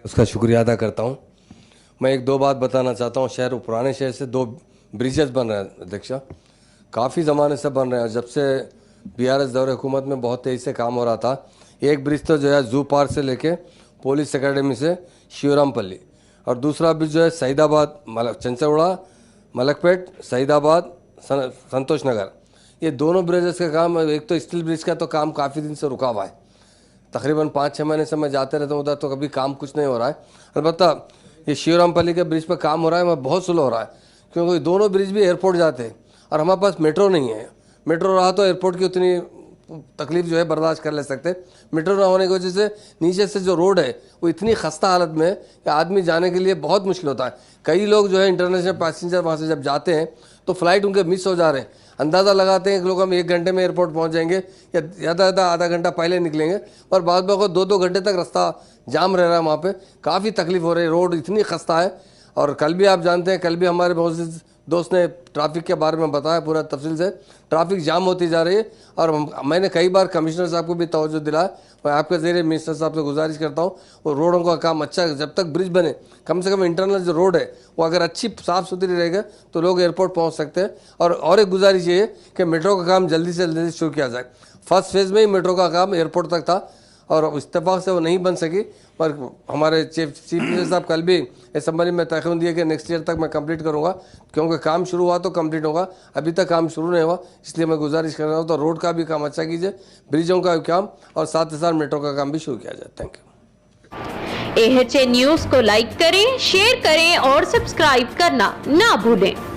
उसका शुक्रिया अदा करता हूँ। मैं एक दो बात बताना चाहता हूँ। पुराने शहर से दो ब्रिजेस बन रहे हैं अध्यक्षा, काफ़ी ज़माने से बन रहे हैं। जब से बीआरएस दौर हुकूमत में बहुत तेज़ी से काम हो रहा था। एक ब्रिज तो जो है जू पार्क से लेके पुलिस एकेडमी से शिवरामपल्ली, और दूसरा ब्रिज जो है सईदाबाद चंचौड़ा मलकपेट सईदाबाद संतोष नगर, ये दोनों ब्रिजेस का काम, एक तो स्टील ब्रिज का तो काम काफ़ी दिन से रुका हुआ है। तकरीबन 5-6 महीने से मैं जाते रहता हूँ उधर, तो कभी काम कुछ नहीं हो रहा है। अलबत्ता ये शिवरामपल्ली के ब्रिज पर काम हो रहा है, वह बहुत स्लो हो रहा है, क्योंकि दोनों ब्रिज भी एयरपोर्ट जाते हैं और हमारे पास मेट्रो नहीं है। मेट्रो रहा तो एयरपोर्ट की उतनी तकलीफ जो है बर्दाश्त कर ले सकते। मेट्रो ना होने की वजह से नीचे से जो रोड है वो इतनी खस्ता हालत में है कि आदमी जाने के लिए बहुत मुश्किल होता है। कई लोग जो है इंटरनेशनल पैसेंजर वहाँ से जब जाते हैं तो फ्लाइट उनके मिस हो जा रहे हैं। अंदाज़ा लगाते हैं कि लोग हम 1 घंटे में एयरपोर्ट पहुँच जाएंगे या ज़्यादा आधा घंटा पहले निकलेंगे, और बाद में 2-2 घंटे तक रास्ता जाम रह रहा है। वहाँ पे काफ़ी तकलीफ हो रही है, रोड इतनी खस्ता है। और कल भी आप जानते हैं, कल भी हमारे बहुत से दोस्त ने ट्रैफिक के बारे में बताया पूरा तफसील से। ट्रैफिक जाम होती जा रही है और मैंने कई बार कमिश्नर साहब को भी तवज्जो दिलाया। मैं आपके ज़रिए मिनिस्टर साहब से गुजारिश करता हूँ, वो रोडों का काम अच्छा, जब तक ब्रिज बने कम से कम इंटरनल जो रोड है वो अगर अच्छी साफ़ सुथरी रहेगा तो लोग एयरपोर्ट पहुँच सकते हैं। और एक गुजारिश ये है कि मेट्रो का काम जल्दी से जल्दी शुरू किया जाए। फर्स्ट फेज़ में ही मेट्रो का काम एयरपोर्ट तक था और इत्तेफाक से वो नहीं बन सकी, पर हमारे चीफ मिनिस्टर साहब कल भी इस संबंध में तयख़ुन दिए कि नेक्स्ट ईयर तक मैं कंप्लीट करूंगा, क्योंकि काम शुरू हुआ तो कंप्लीट होगा। अभी तक काम शुरू नहीं हुआ, इसलिए मैं गुजारिश कर रहा हूँ तो रोड का भी काम अच्छा कीजिए, ब्रिजों का भी काम, और साथ ही साथ मेट्रो का काम भी शुरू किया जाए। Thank you. AHA न्यूज़ को लाइक करें, शेयर करें और सब्सक्राइब करना ना भूलें।